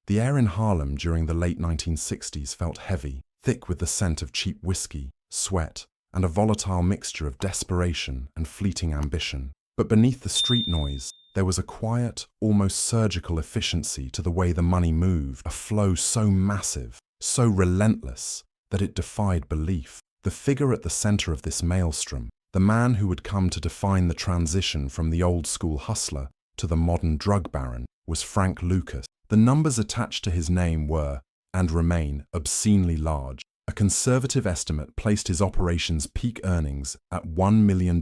The air in Harlem during the late 1960s felt heavy, thick with the scent of cheap whiskey, sweat, and a volatile mixture of desperation and fleeting ambition. But beneath the street noise, there was a quiet, almost surgical efficiency to the way the money moved, a flow so massive, so relentless, that it defied belief. The figure at the center of this maelstrom, the man who would come to define the transition from the old-school hustler to the modern drug baron, was Frank Lucas. The numbers attached to his name were, and remain, obscenely large. A conservative estimate placed his operation's peak earnings at $1 million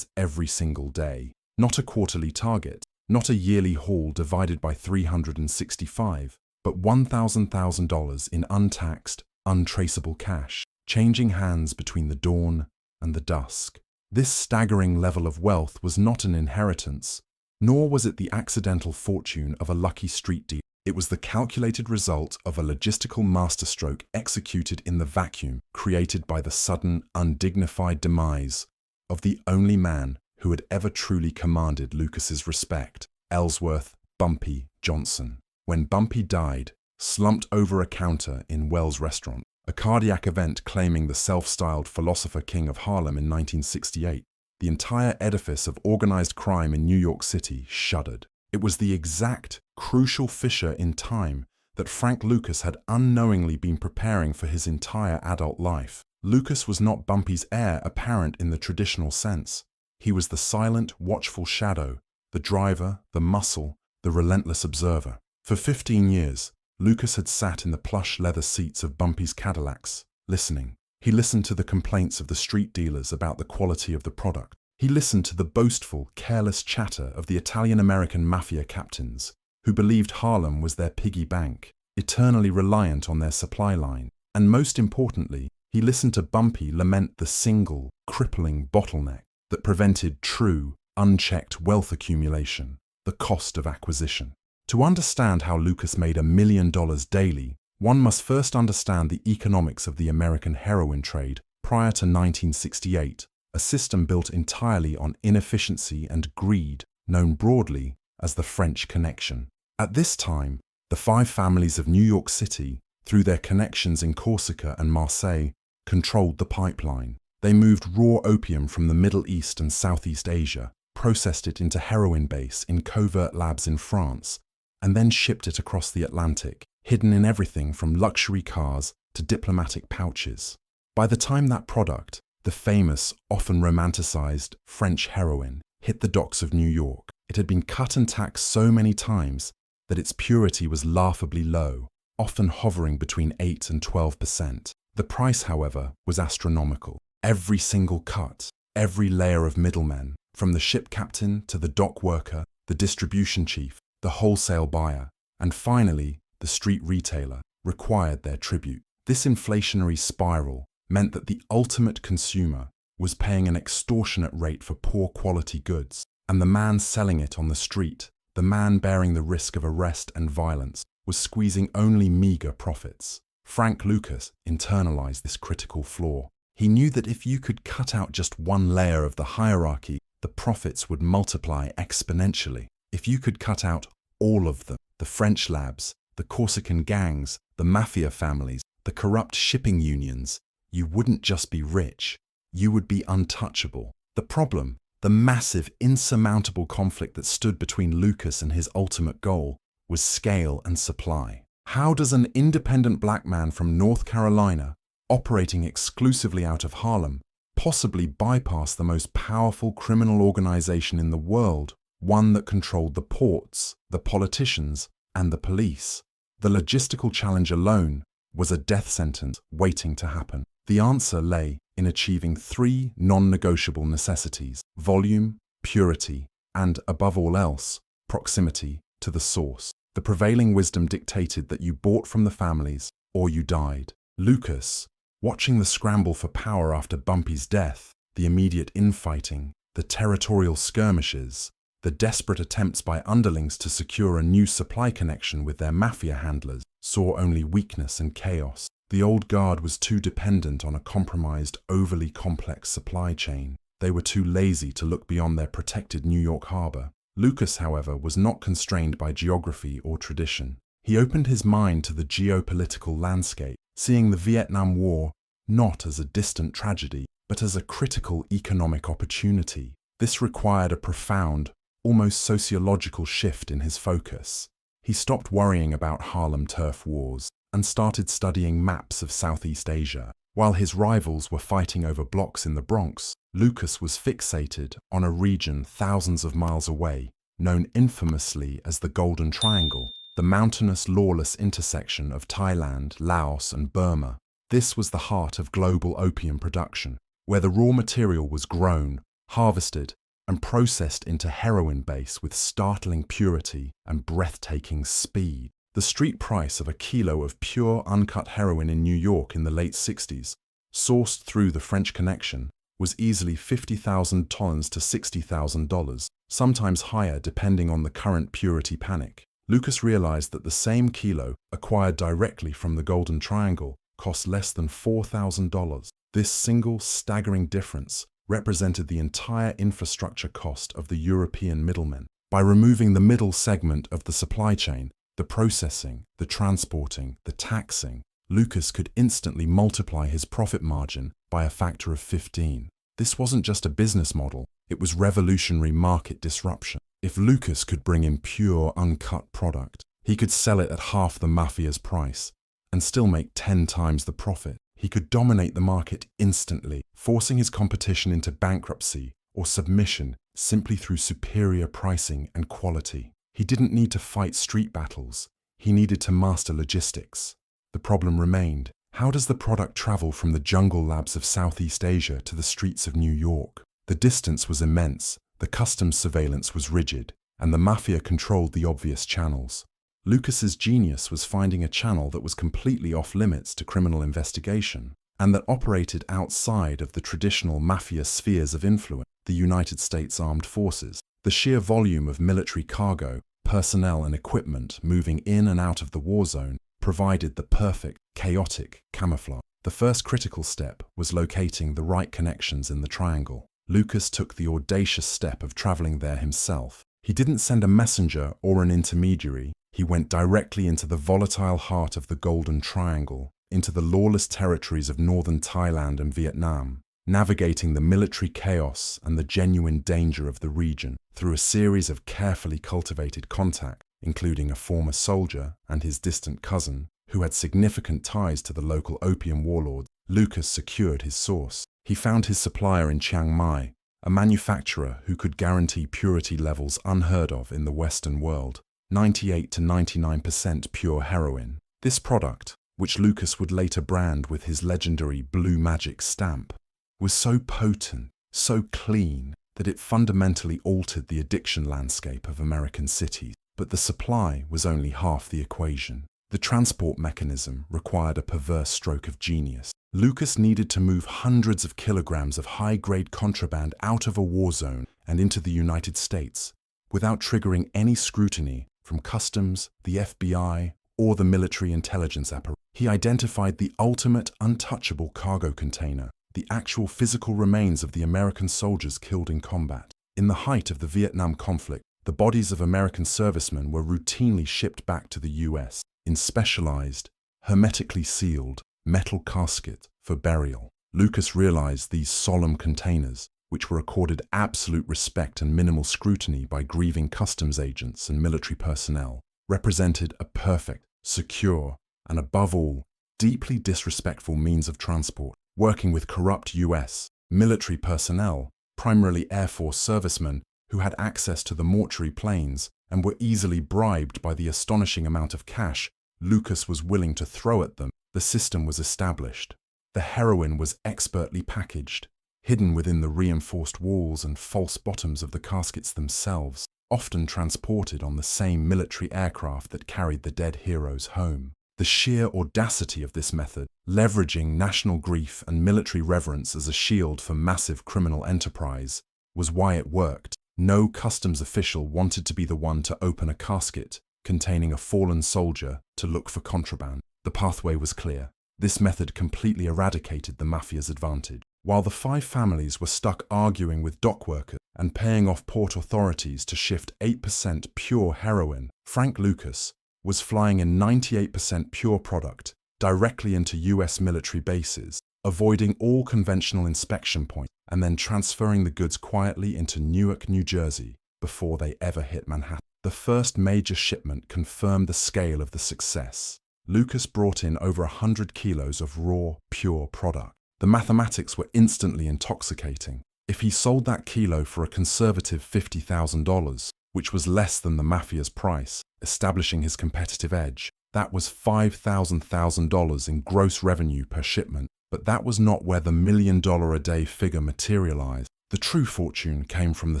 every single day. Not a quarterly target, not a yearly haul divided by 365, but $1,000 in untaxed, untraceable cash, changing hands between the dawn and the dusk. This staggering level of wealth was not an inheritance, nor was it the accidental fortune of a lucky street deal. It was the calculated result of a logistical masterstroke executed in the vacuum created by the sudden, undignified demise of the only man who had ever truly commanded Lucas's respect, Ellsworth Bumpy Johnson. When Bumpy died, slumped over a counter in Wells' restaurant, a cardiac event claiming the self-styled philosopher king of Harlem in 1968, the entire edifice of organized crime in New York City shuddered. It was the exact, crucial fissure in time that Frank Lucas had unknowingly been preparing for his entire adult life. Lucas was not Bumpy's heir apparent in the traditional sense. He was the silent, watchful shadow, the driver, the muscle, the relentless observer. For 15 years, Lucas had sat in the plush leather seats of Bumpy's Cadillacs, listening. He listened to the complaints of the street dealers about the quality of the product. He listened to the boastful, careless chatter of the Italian Mafia captains, who believed Harlem was their piggy bank, eternally reliant on their supply line. And most importantly, he listened to Bumpy lament the single, crippling bottleneck that prevented true, unchecked wealth accumulation, the cost of acquisition. To understand how Lucas made $1 million daily, one must first understand the economics of the American heroin trade prior to 1968, a system built entirely on inefficiency and greed, known broadly as the French Connection. At this time, the 5 families of New York City, through their connections in Corsica and Marseille, controlled the pipeline. They moved raw opium from the Middle East and Southeast Asia, processed it into heroin base in covert labs in France, and then shipped it across the Atlantic, hidden in everything from luxury cars to diplomatic pouches. By the time that product, the famous, often romanticized French heroin, hit the docks of New York, it had been cut and taxed so many times that its purity was laughably low, often hovering between 8 and 12%. The price, however, was astronomical. Every single cut, every layer of middlemen, from the ship captain to the dock worker, the distribution chief, the wholesale buyer, and finally, the street retailer, required their tribute. This inflationary spiral meant that the ultimate consumer was paying an extortionate rate for poor quality goods, and the man selling it on the street, the man bearing the risk of arrest and violence, was squeezing only meager profits. Frank Lucas internalized this critical flaw. He knew that if you could cut out just one layer of the hierarchy, the profits would multiply exponentially. If you could cut out all of them, the French labs, the Corsican gangs, the mafia families, the corrupt shipping unions, you wouldn't just be rich, you would be untouchable. The problem, the massive, insurmountable conflict that stood between Lucas and his ultimate goal, was scale and supply. How does an independent black man from North Carolina, operating exclusively out of Harlem, possibly bypass the most powerful criminal organization in the world, one that controlled the ports, the politicians, and the police? The logistical challenge alone was a death sentence waiting to happen. The answer lay in achieving 3 non-negotiable necessities: volume, purity, and, above all else, proximity to the source. The prevailing wisdom dictated that you bought from the families or you died. Lucas, watching the scramble for power after Bumpy's death, the immediate infighting, the territorial skirmishes, the desperate attempts by underlings to secure a new supply connection with their mafia handlers, saw only weakness and chaos. The old guard was too dependent on a compromised, overly complex supply chain. They were too lazy to look beyond their protected New York harbor. Lucas, however, was not constrained by geography or tradition. He opened his mind to the geopolitical landscape, seeing the Vietnam War not as a distant tragedy, but as a critical economic opportunity. This required a profound, almost sociological shift in his focus. He stopped worrying about Harlem turf wars and started studying maps of Southeast Asia. While his rivals were fighting over blocks in the Bronx, Lucas was fixated on a region thousands of miles away, known infamously as the Golden Triangle, the mountainous, lawless intersection of Thailand, Laos, and Burma. This was the heart of global opium production, where the raw material was grown, harvested, and processed into heroin base with startling purity and breathtaking speed. The street price of a kilo of pure, uncut heroin in New York in the late 60s, sourced through the French Connection, was easily $50,000 to $60,000, sometimes higher depending on the current purity panic. Lucas realized that the same kilo, acquired directly from the Golden Triangle, cost less than $4,000. This single, staggering difference represented the entire infrastructure cost of the European middlemen. By removing the middle segment of the supply chain, the processing, the transporting, the taxing, Lucas could instantly multiply his profit margin by a factor of 15. This wasn't just a business model, it was revolutionary market disruption. If Lucas could bring in pure, uncut product, he could sell it at half the mafia's price and still make 10 times the profit. He could dominate the market instantly, forcing his competition into bankruptcy or submission simply through superior pricing and quality. He didn't need to fight street battles, he needed to master logistics. The problem remained: how does the product travel from the jungle labs of Southeast Asia to the streets of New York? The distance was immense, the customs surveillance was rigid, and the mafia controlled the obvious channels. Lucas's genius was finding a channel that was completely off limits to criminal investigation, and that operated outside of the traditional mafia spheres of influence, the United States Armed Forces. The sheer volume of military cargo, personnel and equipment moving in and out of the war zone provided the perfect, chaotic camouflage. The first critical step was locating the right connections in the triangle. Lucas took the audacious step of traveling there himself. He didn't send a messenger or an intermediary. He went directly into the volatile heart of the Golden Triangle, into the lawless territories of northern Thailand and Vietnam, navigating the military chaos and the genuine danger of the region through a series of carefully cultivated contacts, including a former soldier and his distant cousin, who had significant ties to the local opium warlords. Lucas secured his source. He found his supplier in Chiang Mai, a manufacturer who could guarantee purity levels unheard of in the Western world, 98 to 99% pure heroin. This product, which Lucas would later brand with his legendary Blue Magic stamp, was so potent, so clean, that it fundamentally altered the addiction landscape of American cities. But the supply was only half the equation. The transport mechanism required a perverse stroke of genius. Lucas needed to move hundreds of kilograms of high-grade contraband out of a war zone and into the United States without triggering any scrutiny from customs, the FBI, or the military intelligence apparatus. He identified the ultimate untouchable cargo container, the actual physical remains of the American soldiers killed in combat. In the height of the Vietnam conflict, the bodies of American servicemen were routinely shipped back to the US in specialized, hermetically sealed, metal casket for burial. Lucas realized these solemn containers, which were accorded absolute respect and minimal scrutiny by grieving customs agents and military personnel, represented a perfect, secure, and above all, deeply disrespectful means of transport. Working with corrupt US military personnel, primarily Air Force servicemen who had access to the mortuary planes and were easily bribed by the astonishing amount of cash Lucas was willing to throw at them, the system was established. The heroin was expertly packaged, hidden within the reinforced walls and false bottoms of the caskets themselves, often transported on the same military aircraft that carried the dead heroes home. The sheer audacity of this method, leveraging national grief and military reverence as a shield for massive criminal enterprise, was why it worked. No customs official wanted to be the one to open a casket containing a fallen soldier to look for contraband. The pathway was clear. This method completely eradicated the mafia's advantage. While the 5 families were stuck arguing with dock workers and paying off port authorities to shift 8% pure heroin, Frank Lucas, was flying in 98% pure product directly into US military bases, avoiding all conventional inspection points, and then transferring the goods quietly into Newark, New Jersey, before they ever hit Manhattan. The first major shipment confirmed the scale of the success. Lucas brought in over 100 kilos of raw, pure product. The mathematics were instantly intoxicating. If he sold that kilo for a conservative $50,000, which was less than the Mafia's price, establishing his competitive edge, that was $5,000 in gross revenue per shipment. But that was not where the $1 million a day figure materialized. The true fortune came from the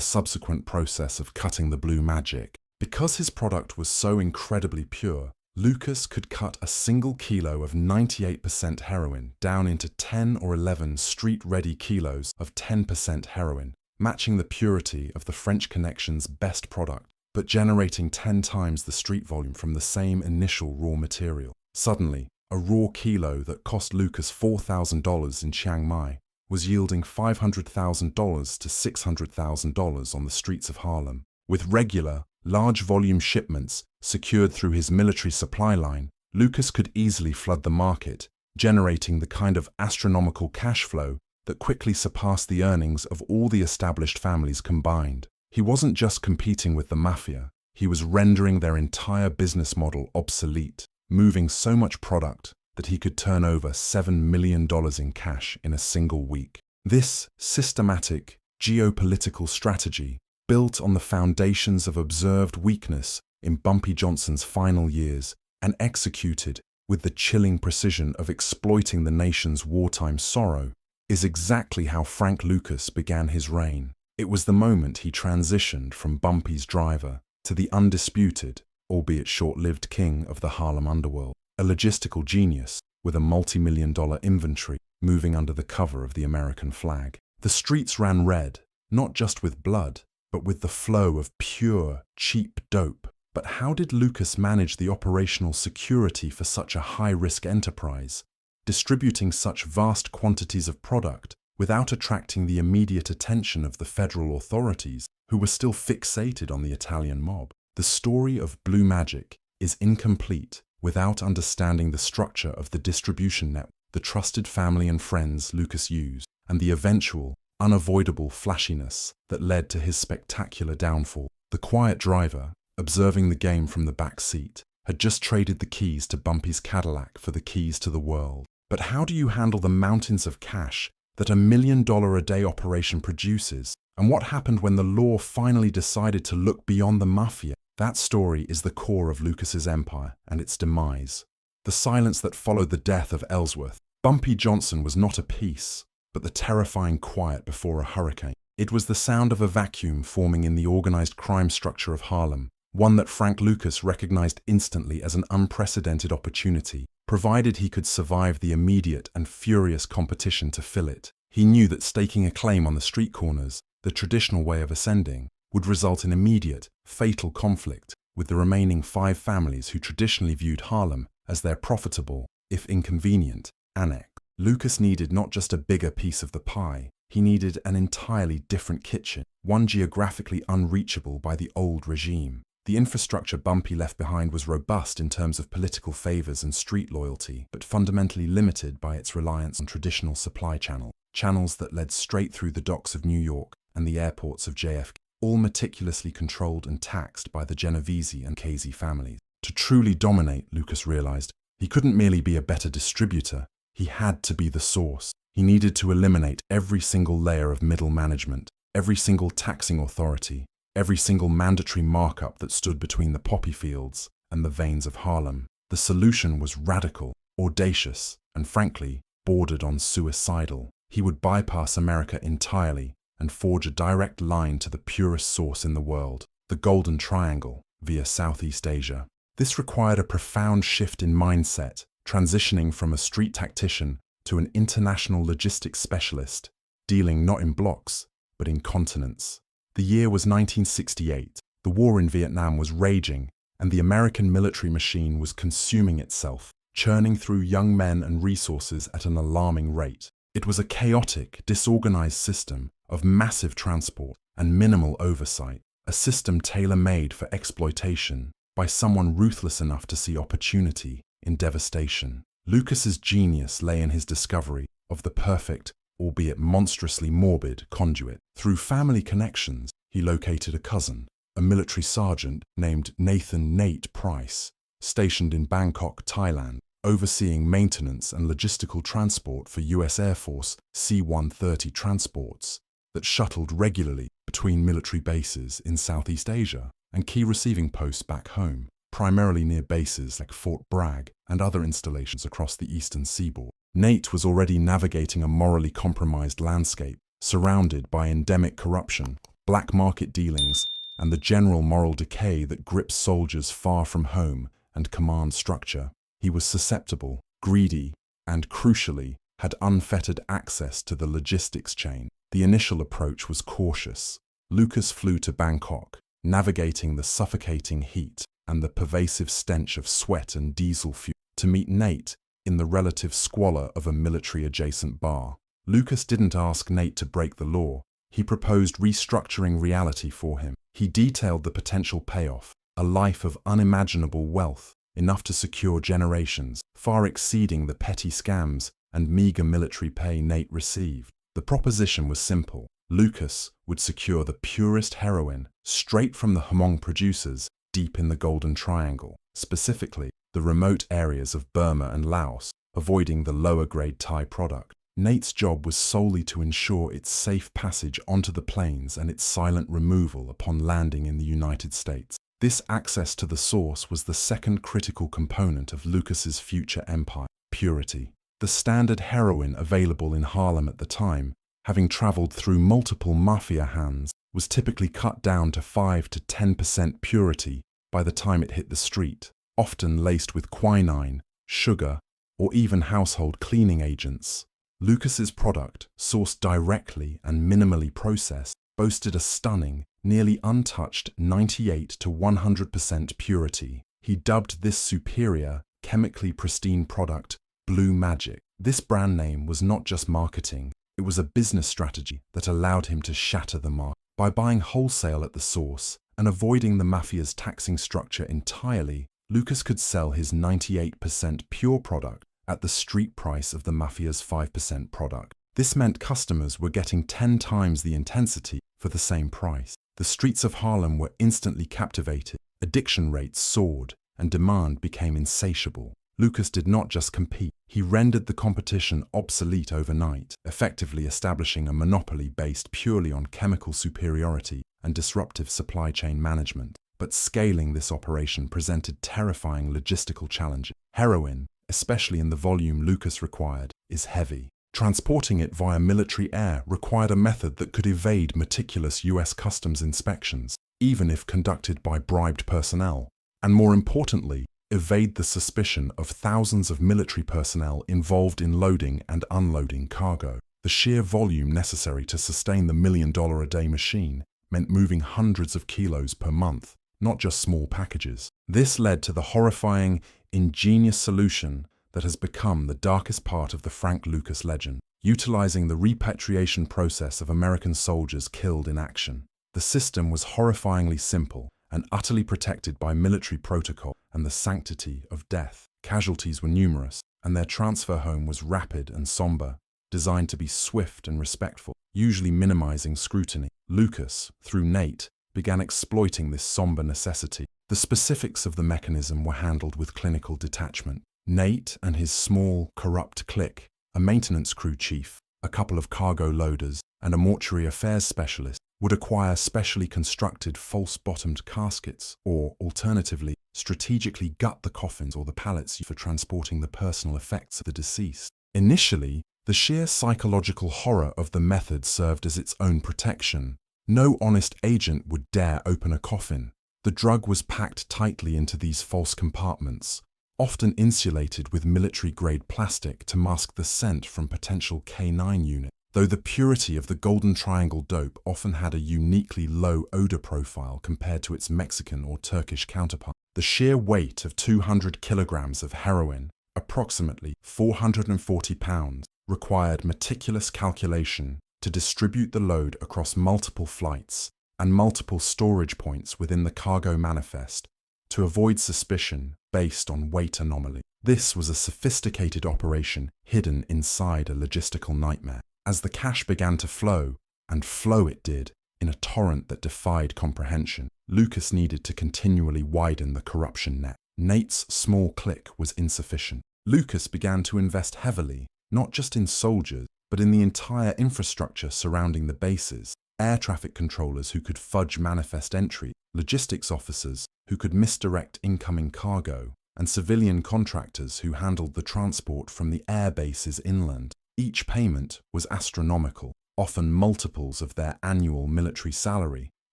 subsequent process of cutting the blue magic. Because his product was so incredibly pure, Lucas could cut a single kilo of 98% heroin down into 10 or 11 street-ready kilos of 10% heroin, matching the purity of the French Connection's best product, but generating 10 times the street volume from the same initial raw material. Suddenly, a raw kilo that cost Lucas $4,000 in Chiang Mai was yielding $500,000 to $600,000 on the streets of Harlem. With regular, large-volume shipments secured through his military supply line, Lucas could easily flood the market, generating the kind of astronomical cash flow that quickly surpassed the earnings of all the established families combined. He wasn't just competing with the Mafia, he was rendering their entire business model obsolete, moving so much product that he could turn over $7 million in cash in a single week. This systematic geopolitical strategy, built on the foundations of observed weakness in Bumpy Johnson's final years and executed with the chilling precision of exploiting the nation's wartime sorrow, is exactly how Frank Lucas began his reign. It was the moment he transitioned from Bumpy's driver to the undisputed, albeit short-lived king of the Harlem underworld, a logistical genius with a multi-million-dollar inventory moving under the cover of the American flag. The streets ran red, not just with blood, but with the flow of pure, cheap dope. But how did Lucas manage the operational security for such a high-risk enterprise, distributing such vast quantities of product without attracting the immediate attention of the federal authorities, who were still fixated on the Italian mob? The story of Blue Magic is incomplete without understanding the structure of the distribution network, the trusted family and friends Lucas used, and the eventual, unavoidable flashiness that led to his spectacular downfall. The quiet driver, observing the game from the back seat, had just traded the keys to Bumpy's Cadillac for the keys to the world. But how do you handle the mountains of cash that $1 million a day operation produces? And what happened when the law finally decided to look beyond the Mafia? That story is the core of Lucas's empire and its demise. The silence that followed the death of Ellsworth. Bumpy Johnson was not a peace, but the terrifying quiet before a hurricane. It was the sound of a vacuum forming in the organized crime structure of Harlem, one that Frank Lucas recognized instantly as an unprecedented opportunity, provided he could survive the immediate and furious competition to fill it. He knew that staking a claim on the street corners, the traditional way of ascending, would result in immediate, fatal conflict with the remaining 5 families who traditionally viewed Harlem as their profitable, if inconvenient, annex. Lucas needed not just a bigger piece of the pie, he needed an entirely different kitchen, one geographically unreachable by the old regime. The infrastructure Bumpy left behind was robust in terms of political favors and street loyalty, but fundamentally limited by its reliance on traditional supply channels that led straight through the docks of New York and the airports of JFK, all meticulously controlled and taxed by the Genovese and Lucchese families. To truly dominate, Lucas realized, he couldn't merely be a better distributor, he had to be the source. He needed to eliminate every single layer of middle management, every single taxing authority, every single mandatory markup that stood between the poppy fields and the veins of Harlem. The solution was radical, audacious, and frankly, bordered on suicidal. He would bypass America entirely and forge a direct line to the purest source in the world, the Golden Triangle, via Southeast Asia. This required a profound shift in mindset, transitioning from a street tactician to an international logistics specialist, dealing not in blocks, but in continents. The year was 1968. The war in Vietnam was raging, and the American military machine was consuming itself, churning through young men and resources at an alarming rate. It was a chaotic, disorganized system of massive transport and minimal oversight, a system tailor-made for exploitation. by someone ruthless enough to see opportunity in devastation. Lucas's genius lay in his discovery of the perfect, albeit monstrously morbid, conduit. Through family connections, he located a cousin, a military sergeant named Nathan "Nate" Price, stationed in Bangkok, Thailand, overseeing maintenance and logistical transport for U.S. Air Force C-130 transports that shuttled regularly between military bases in Southeast Asia and key receiving posts back home, primarily near bases like Fort Bragg and other installations across the eastern seaboard. Nate was already navigating a morally compromised landscape, surrounded by endemic corruption, black market dealings, and the general moral decay that grips soldiers far from home and command structure. He was susceptible, greedy, and, crucially, had unfettered access to the logistics chain. The initial approach was cautious. Lucas flew to Bangkok, navigating the suffocating heat and the pervasive stench of sweat and diesel fuel, to meet Nate in the relative squalor of a military-adjacent bar. Lucas didn't ask Nate to break the law. He proposed restructuring reality for him. He detailed the potential payoff, a life of unimaginable wealth, enough to secure generations, far exceeding the petty scams and meager military pay Nate received. The proposition was simple. Lucas would secure the purest heroin, straight from the Hmong producers, deep in the Golden Triangle, specifically the remote areas of Burma and Laos, avoiding the lower-grade Thai product. Nate's job was solely to ensure its safe passage onto the plains and its silent removal upon landing in the United States. This access to the source was the second critical component of Lucas's future empire: purity. The standard heroin available in Harlem at the time, having traveled through multiple mafia hands, was typically cut down to 5 to 10% purity by the time it hit the street, often laced with quinine, sugar, or even household cleaning agents. Lucas's product, sourced directly and minimally processed, boasted a stunning, nearly untouched 98 to 100% purity. He dubbed this superior, chemically pristine product Blue Magic. This brand name was not just marketing, it was a business strategy that allowed him to shatter the market. By buying wholesale at the source and avoiding the mafia's taxing structure entirely, Lucas could sell his 98% pure product at the street price of the mafia's 5% product. This meant customers were getting 10 times the intensity for the same price. The streets of Harlem were instantly captivated, addiction rates soared, and demand became insatiable. Lucas did not just compete, he rendered the competition obsolete overnight, effectively establishing a monopoly based purely on chemical superiority and disruptive supply chain management. But scaling this operation presented terrifying logistical challenges. Heroin, especially in the volume Lucas required, is heavy. Transporting it via military air required a method that could evade meticulous US customs inspections, even if conducted by bribed personnel, and more importantly, evade the suspicion of thousands of military personnel involved in loading and unloading cargo. The sheer volume necessary to sustain the $1,000,000-a-day machine meant moving hundreds of kilos per month, not just small packages. This led to the horrifying, ingenious solution that has become the darkest part of the Frank Lucas legend, utilizing the repatriation process of American soldiers killed in action. The system was horrifyingly simple and utterly protected by military protocol and the sanctity of death. Casualties were numerous, and their transfer home was rapid and somber, designed to be swift and respectful, usually minimizing scrutiny. Lucas, through Nate, began exploiting this somber necessity. The specifics of the mechanism were handled with clinical detachment. Nate and his small, corrupt clique, a maintenance crew chief, a couple of cargo loaders, and a mortuary affairs specialist, would acquire specially constructed false-bottomed caskets, or, alternatively, strategically gut the coffins or the pallets for transporting the personal effects of the deceased. Initially, the sheer psychological horror of the method served as its own protection. No honest agent would dare open a coffin. The drug was packed tightly into these false compartments, often insulated with military-grade plastic to mask the scent from potential K9 units. Though the purity of the Golden Triangle dope often had a uniquely low odor profile compared to its Mexican or Turkish counterpart, the sheer weight of 200 kilograms of heroin, approximately 440 pounds, required meticulous calculation to distribute the load across multiple flights and multiple storage points within the cargo manifest, to avoid suspicion based on weight anomaly. This was a sophisticated operation hidden inside a logistical nightmare. As the cash began to flow, and flow it did, in a torrent that defied comprehension, Lucas needed to continually widen the corruption net. Nate's small clique was insufficient. Lucas began to invest heavily, not just in soldiers, but in the entire infrastructure surrounding the bases. Air traffic controllers who could fudge manifest entry, logistics officers who could misdirect incoming cargo, and civilian contractors who handled the transport from the air bases inland. Each payment was astronomical, often multiples of their annual military salary,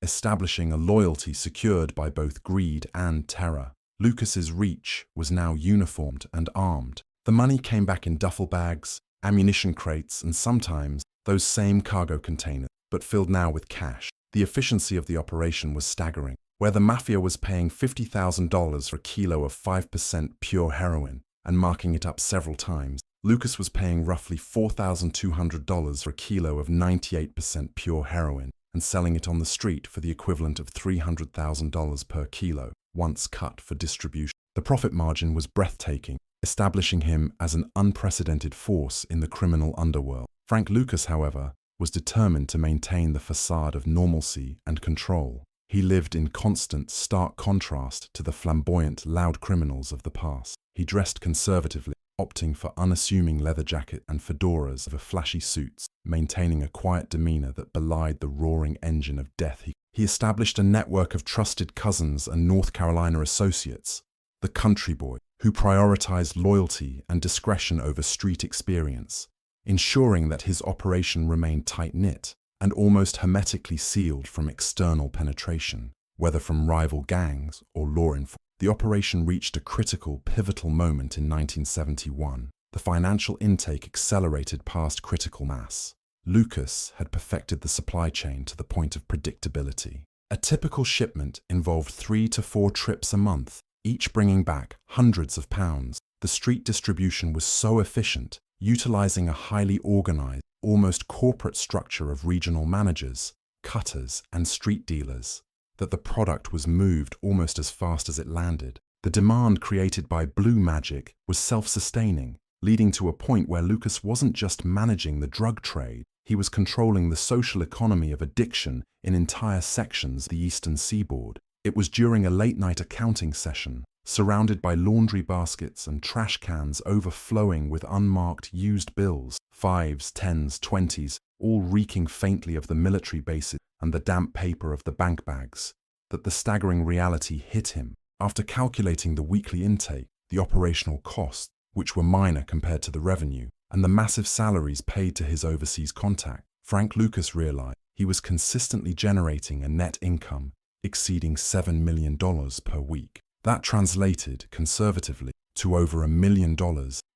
establishing a loyalty secured by both greed and terror. Lucas's reach was now uniformed and armed. The money came back in duffel bags, ammunition crates, and sometimes those same cargo containers, but filled now with cash. The efficiency of the operation was staggering. Where the Mafia was paying $50,000 for a kilo of 5% pure heroin and marking it up several times, Lucas was paying roughly $4,200 for a kilo of 98% pure heroin and selling it on the street for the equivalent of $300,000 per kilo, once cut for distribution. The profit margin was breathtaking, establishing him as an unprecedented force in the criminal underworld. Frank Lucas, however, was determined to maintain the facade of normalcy and control. He lived in constant, stark contrast to the flamboyant, loud criminals of the past. He dressed conservatively, opting for unassuming leather jacket and fedoras over flashy suits, maintaining a quiet demeanor that belied the roaring engine of death. He established a network of trusted cousins and North Carolina associates, the country boy, who prioritized loyalty and discretion over street experience, ensuring that his operation remained tight-knit and almost hermetically sealed from external penetration, whether from rival gangs or law enforcement. The operation reached a critical, pivotal moment in 1971. The financial intake accelerated past critical mass. Lucas had perfected the supply chain to the point of predictability. A typical shipment involved 3 to 4 trips a month, each bringing back hundreds of pounds. The street distribution was so efficient, utilizing a highly organized, almost corporate structure of regional managers, cutters, and street dealers, that the product was moved almost as fast as it landed. The demand created by Blue Magic was self-sustaining, leading to a point where Lucas wasn't just managing the drug trade, he was controlling the social economy of addiction in entire sections of the Eastern Seaboard. It was during a late-night accounting session, surrounded by laundry baskets and trash cans overflowing with unmarked used bills, 5s, 10s, 20s, all reeking faintly of the military bases and the damp paper of the bank bags, that the staggering reality hit him. After calculating the weekly intake, the operational costs, which were minor compared to the revenue, and the massive salaries paid to his overseas contact, Frank Lucas realized he was consistently generating a net income exceeding $7 million per week. That translated, conservatively, to over $1 million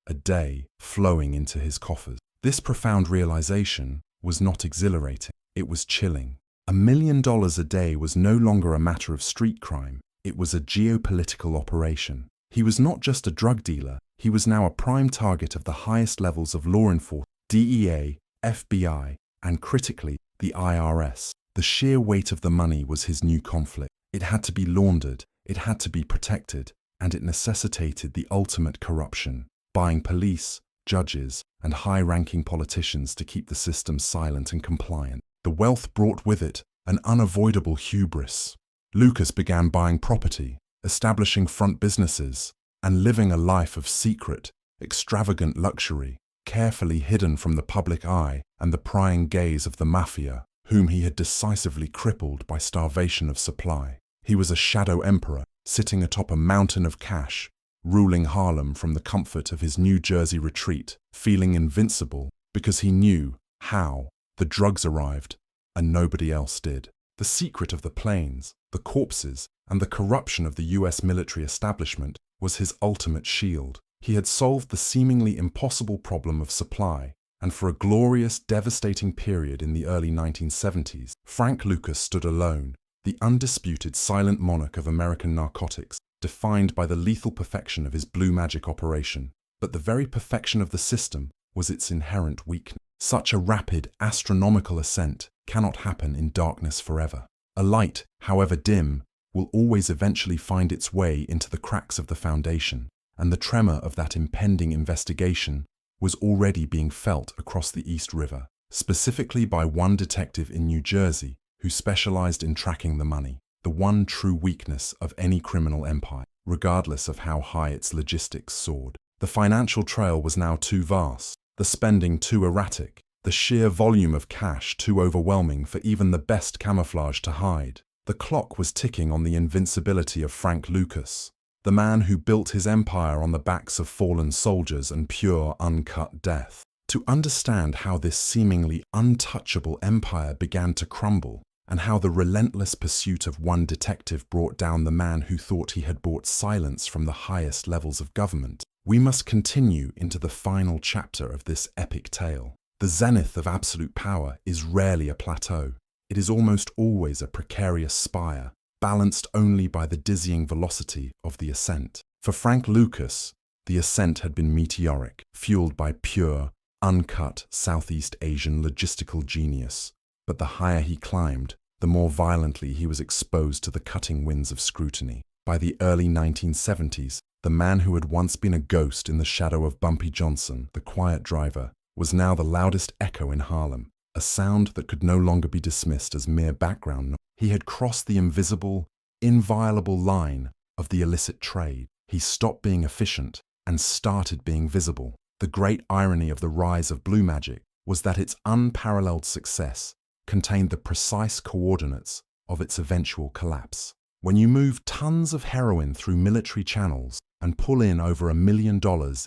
a day flowing into his coffers. This profound realization was not exhilarating, it was chilling. $1 million a day was no longer a matter of street crime, it was a geopolitical operation. He was not just a drug dealer, he was now a prime target of the highest levels of law enforcement, DEA, FBI, and critically, the IRS. The sheer weight of the money was his new conflict. It had to be laundered, it had to be protected, and it necessitated the ultimate corruption, buying police, judges, and high-ranking politicians to keep the system silent and compliant. The wealth brought with it an unavoidable hubris. Lucas began buying property, establishing front businesses, and living a life of secret, extravagant luxury, carefully hidden from the public eye and the prying gaze of the Mafia, whom he had decisively crippled by starvation of supply. He was a shadow emperor, sitting atop a mountain of cash, ruling Harlem from the comfort of his New Jersey retreat, feeling invincible because he knew how the drugs arrived and nobody else did. The secret of the planes, the corpses, and the corruption of the US military establishment was his ultimate shield. He had solved the seemingly impossible problem of supply, and for a glorious, devastating period in the early 1970s, Frank Lucas stood alone, the undisputed silent monarch of American narcotics, defined by the lethal perfection of his Blue Magic operation. But the very perfection of the system was its inherent weakness. Such a rapid, astronomical ascent cannot happen in darkness forever. A light, however dim, will always eventually find its way into the cracks of the foundation, and the tremor of that impending investigation was already being felt across the East River, specifically by one detective in New Jersey who specialized in tracking the money, the one true weakness of any criminal empire, regardless of how high its logistics soared. The financial trail was now too vast, the spending too erratic, the sheer volume of cash too overwhelming for even the best camouflage to hide. The clock was ticking on the invincibility of Frank Lucas, the man who built his empire on the backs of fallen soldiers and pure, uncut death. To understand how this seemingly untouchable empire began to crumble, and how the relentless pursuit of one detective brought down the man who thought he had bought silence from the highest levels of government, we must continue into the final chapter of this epic tale. The zenith of absolute power is rarely a plateau. It is almost always a precarious spire, balanced only by the dizzying velocity of the ascent. For Frank Lucas, the ascent had been meteoric, fueled by pure, uncut Southeast Asian logistical genius. But the higher he climbed, the more violently he was exposed to the cutting winds of scrutiny. By the early 1970s, the man who had once been a ghost in the shadow of Bumpy Johnson, the quiet driver, was now the loudest echo in Harlem, a sound that could no longer be dismissed as mere background noise. He had crossed the invisible, inviolable line of the illicit trade. He stopped being efficient and started being visible. The great irony of the rise of blue magic was that its unparalleled success contained the precise coordinates of its eventual collapse. When you move tons of heroin through military channels and pull in over $1 million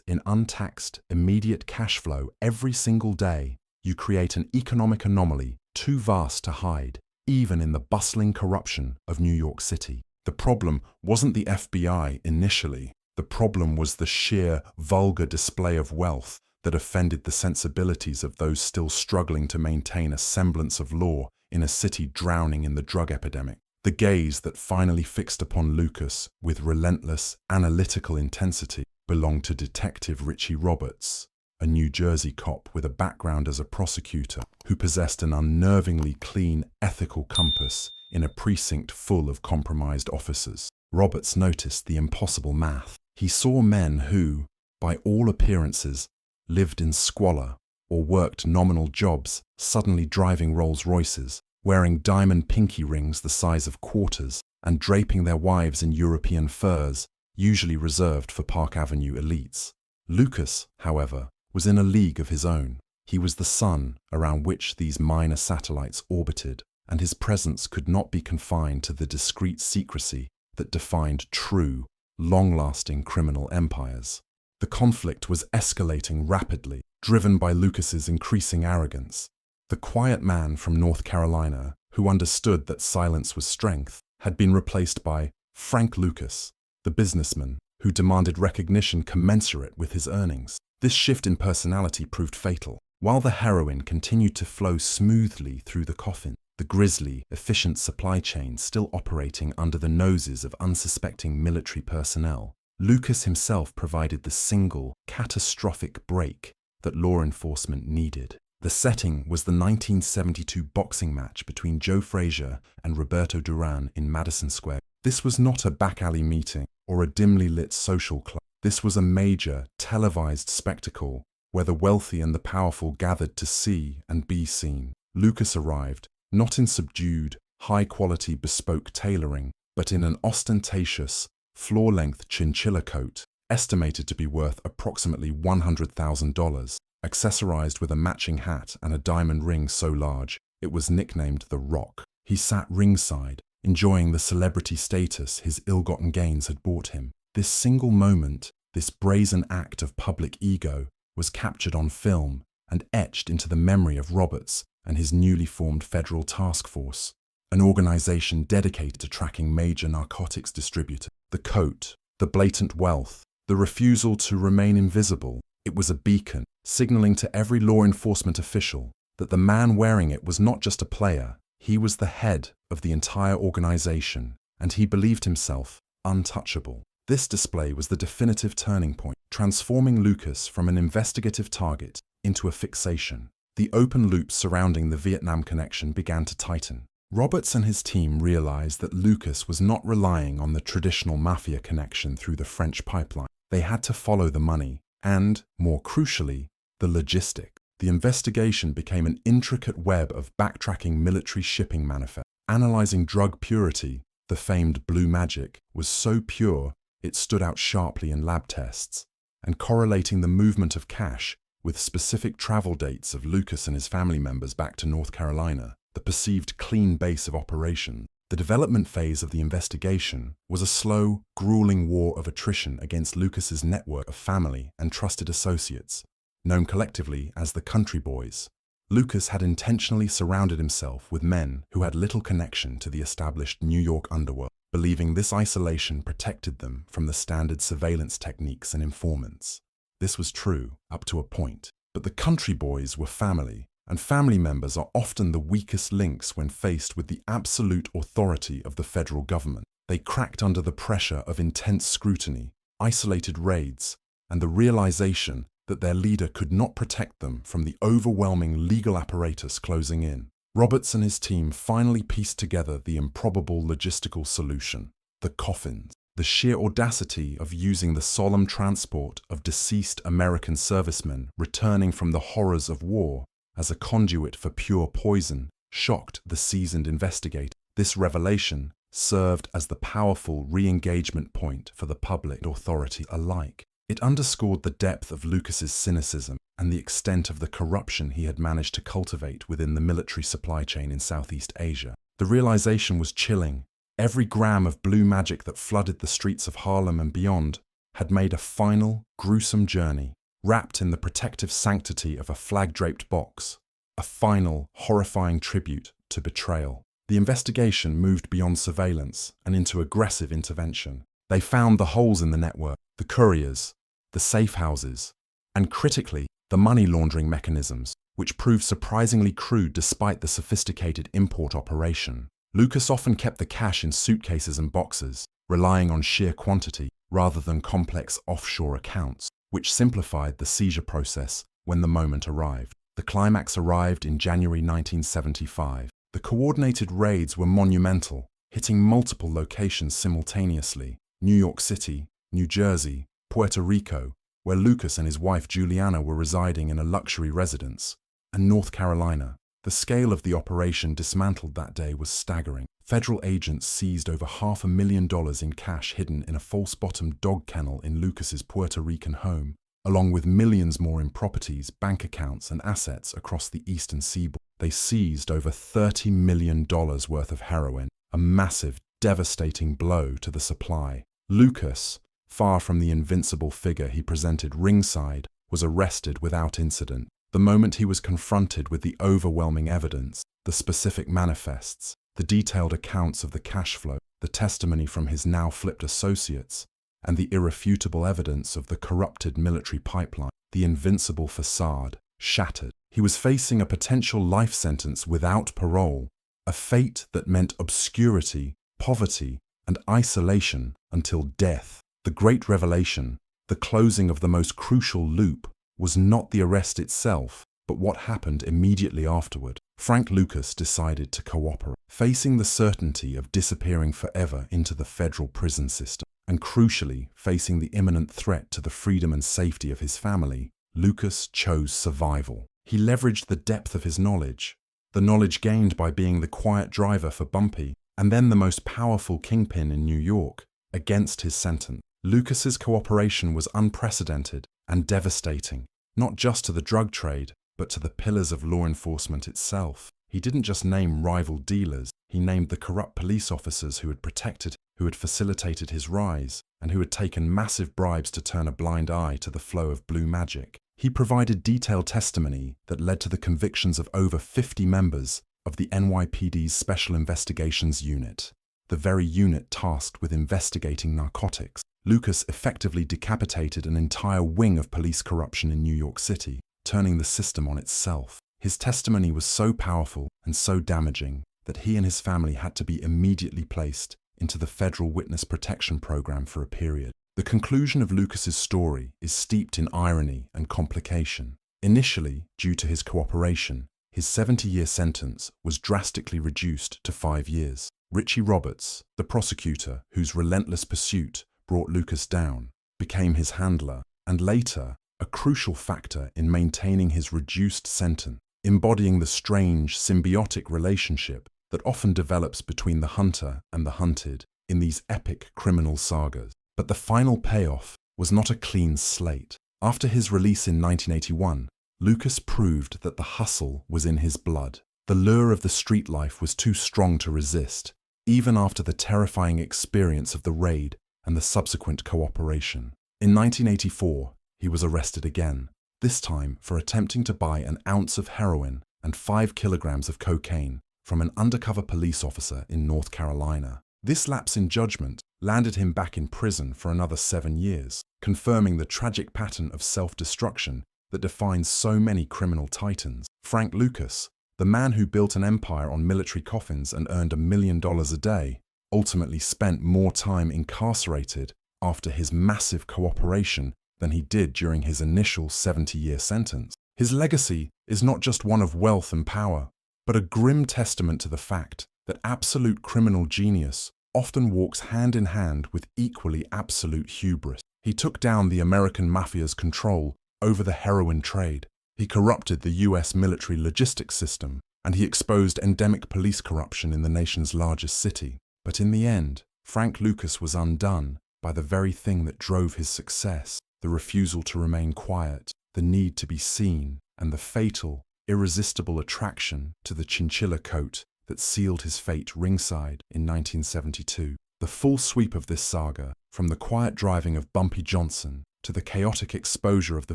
in untaxed, immediate cash flow every single day, you create an economic anomaly too vast to hide, even in the bustling corruption of New York City. The problem wasn't the FBI initially. The problem was the sheer, vulgar display of wealth that offended the sensibilities of those still struggling to maintain a semblance of law in a city drowning in the drug epidemic. The gaze that finally fixed upon Lucas with relentless, analytical intensity belonged to Detective Richie Roberts, a New Jersey cop with a background as a prosecutor who possessed an unnervingly clean, ethical compass in a precinct full of compromised officers. Roberts noticed the impossible math. He saw men who, by all appearances, lived in squalor or worked nominal jobs, suddenly driving Rolls-Royces, wearing diamond pinky rings the size of quarters, and draping their wives in European furs, usually reserved for Park Avenue elites. Lucas, however, was in a league of his own. He was the sun around which these minor satellites orbited, and his presence could not be confined to the discreet secrecy that defined true, long-lasting criminal empires. The conflict was escalating rapidly, driven by Lucas's increasing arrogance. The quiet man from North Carolina, who understood that silence was strength, had been replaced by Frank Lucas, the businessman, who demanded recognition commensurate with his earnings. This shift in personality proved fatal. While the heroin continued to flow smoothly through the coffin, the grisly, efficient supply chain still operating under the noses of unsuspecting military personnel, Lucas himself provided the single, catastrophic break that law enforcement needed. The setting was the 1972 boxing match between Joe Frazier and Roberto Duran in Madison Square. This was not a back-alley meeting or a dimly lit social club. This was a major, televised spectacle where the wealthy and the powerful gathered to see and be seen. Lucas arrived, not in subdued, high-quality bespoke tailoring, but in an ostentatious, floor-length chinchilla coat, estimated to be worth approximately $100,000, accessorized with a matching hat and a diamond ring so large it was nicknamed The Rock. He sat ringside, enjoying the celebrity status his ill-gotten gains had bought him. This single moment, this brazen act of public ego, was captured on film and etched into the memory of Roberts and his newly formed federal task force, an organization dedicated to tracking major narcotics distributors. The coat, the blatant wealth, the refusal to remain invisible, it was a beacon, signaling to every law enforcement official that the man wearing it was not just a player, he was the head of the entire organization, and he believed himself untouchable. This display was the definitive turning point, transforming Lucas from an investigative target into a fixation. The open loop surrounding the Vietnam connection began to tighten. Roberts and his team realized that Lucas was not relying on the traditional mafia connection through the French pipeline. They had to follow the money and, more crucially, the logistic. The investigation became an intricate web of backtracking military shipping manifests. Analyzing drug purity, the famed blue magic was so pure it stood out sharply in lab tests, and correlating the movement of cash with specific travel dates of Lucas and his family members back to North Carolina, the perceived clean base of operations. The development phase of the investigation was a slow, grueling war of attrition against Lucas's network of family and trusted associates, known collectively as the Country Boys. Lucas had intentionally surrounded himself with men who had little connection to the established New York underworld, believing this isolation protected them from the standard surveillance techniques and informants. This was true up to a point, but the Country Boys were family, and family members are often the weakest links when faced with the absolute authority of the federal government. They cracked under the pressure of intense scrutiny, isolated raids, and the realization that their leader could not protect them from the overwhelming legal apparatus closing in. Roberts and his team finally pieced together the improbable logistical solution: the coffins. The sheer audacity of using the solemn transport of deceased American servicemen returning from the horrors of war as a conduit for pure poison shocked the seasoned investigator. This revelation served as the powerful re-engagement point for the public and authority alike. It underscored the depth of Lucas's cynicism and the extent of the corruption he had managed to cultivate within the military supply chain in Southeast Asia. The realization was chilling. Every gram of blue magic that flooded the streets of Harlem and beyond had made a final, gruesome journey, wrapped in the protective sanctity of a flag-draped box, a final, horrifying tribute to betrayal. The investigation moved beyond surveillance and into aggressive intervention. They found the holes in the network, the couriers, the safe houses, and critically, the money laundering mechanisms, which proved surprisingly crude despite the sophisticated import operation. Lucas often kept the cash in suitcases and boxes, relying on sheer quantity rather than complex offshore accounts, which simplified the seizure process when the moment arrived. The climax arrived in January 1975. The coordinated raids were monumental, hitting multiple locations simultaneously: New York City, New Jersey, Puerto Rico, where Lucas and his wife Juliana were residing in a luxury residence, and North Carolina. The scale of the operation dismantled that day was staggering. Federal agents seized over $500,000 in cash hidden in a false-bottomed dog kennel in Lucas's Puerto Rican home, along with millions more in properties, bank accounts, and assets across the eastern seaboard. They seized over $30 million worth of heroin, a massive, devastating blow to the supply. Lucas, far from the invincible figure he presented ringside, was arrested without incident. The moment he was confronted with the overwhelming evidence, the specific manifests, the detailed accounts of the cash flow, the testimony from his now flipped associates, and the irrefutable evidence of the corrupted military pipeline, the invincible facade shattered. He was facing a potential life sentence without parole, a fate that meant obscurity, poverty, and isolation until death. The great revelation, the closing of the most crucial loop, was not the arrest itself, but what happened immediately afterward. Frank Lucas decided to cooperate, facing the certainty of disappearing forever into the federal prison system, and crucially, facing the imminent threat to the freedom and safety of his family. Lucas chose survival. He leveraged the depth of his knowledge, the knowledge gained by being the quiet driver for Bumpy, and then the most powerful kingpin in New York, against his sentence. Lucas's cooperation was unprecedented and devastating, not just to the drug trade, but to the pillars of law enforcement itself. He didn't just name rival dealers, he named the corrupt police officers who had protected, who had facilitated his rise, and who had taken massive bribes to turn a blind eye to the flow of blue magic. He provided detailed testimony that led to the convictions of over 50 members of the NYPD's Special Investigations Unit, the very unit tasked with investigating narcotics. Lucas effectively decapitated an entire wing of police corruption in New York City, turning the system on itself. His testimony was so powerful and so damaging that he and his family had to be immediately placed into the Federal Witness Protection Program for a period. The conclusion of Lucas's story is steeped in irony and complication. Initially, due to his cooperation, his 70-year sentence was drastically reduced to 5 years. Richie Roberts, the prosecutor whose relentless pursuit brought Lucas down, became his handler and later a crucial factor in maintaining his reduced sentence, embodying the strange symbiotic relationship that often develops between the hunter and the hunted in these epic criminal sagas. But the final payoff was not a clean slate. After his release in 1981, Lucas proved that the hustle was in his blood. The lure of the street life was too strong to resist, even after the terrifying experience of the raid and the subsequent cooperation. In 1984, he was arrested again, this time for attempting to buy an ounce of heroin and 5 kilograms of cocaine from an undercover police officer in North Carolina. This lapse in judgment landed him back in prison for another 7 years, confirming the tragic pattern of self-destruction that defines so many criminal titans. Frank Lucas, the man who built an empire on military coffins and earned $1 million a day, ultimately spent more time incarcerated after his massive cooperation than he did during his initial 70-year sentence. His legacy is not just one of wealth and power, but a grim testament to the fact that absolute criminal genius often walks hand in hand with equally absolute hubris. He took down the American Mafia's control over the heroin trade. He corrupted the US military logistics system, and he exposed endemic police corruption in the nation's largest city. But in the end, Frank Lucas was undone by the very thing that drove his success: the refusal to remain quiet, the need to be seen, and the fatal, irresistible attraction to the chinchilla coat that sealed his fate ringside in 1972. The full sweep of this saga, from the quiet driving of Bumpy Johnson to the chaotic exposure of the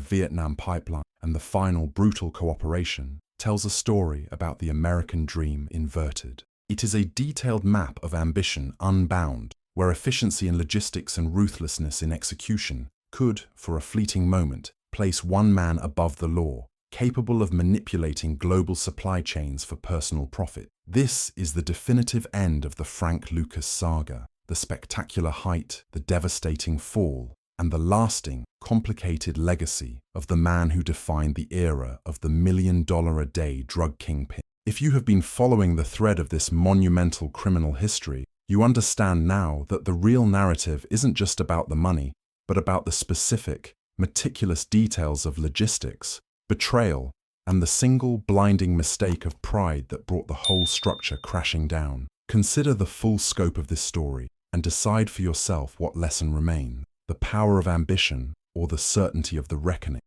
Vietnam pipeline and the final brutal cooperation, tells a story about the American dream inverted. It is a detailed map of ambition unbound, where efficiency in logistics and ruthlessness in execution could, for a fleeting moment, place one man above the law, capable of manipulating global supply chains for personal profit. This is the definitive end of the Frank Lucas saga, the spectacular height, the devastating fall, and the lasting, complicated legacy of the man who defined the era of the $1 million a day drug kingpin. If you have been following the thread of this monumental criminal history, you understand now that the real narrative isn't just about the money, but about the specific, meticulous details of logistics, betrayal, and the single blinding mistake of pride that brought the whole structure crashing down. Consider the full scope of this story and decide for yourself what lesson remains: the power of ambition or the certainty of the reckoning.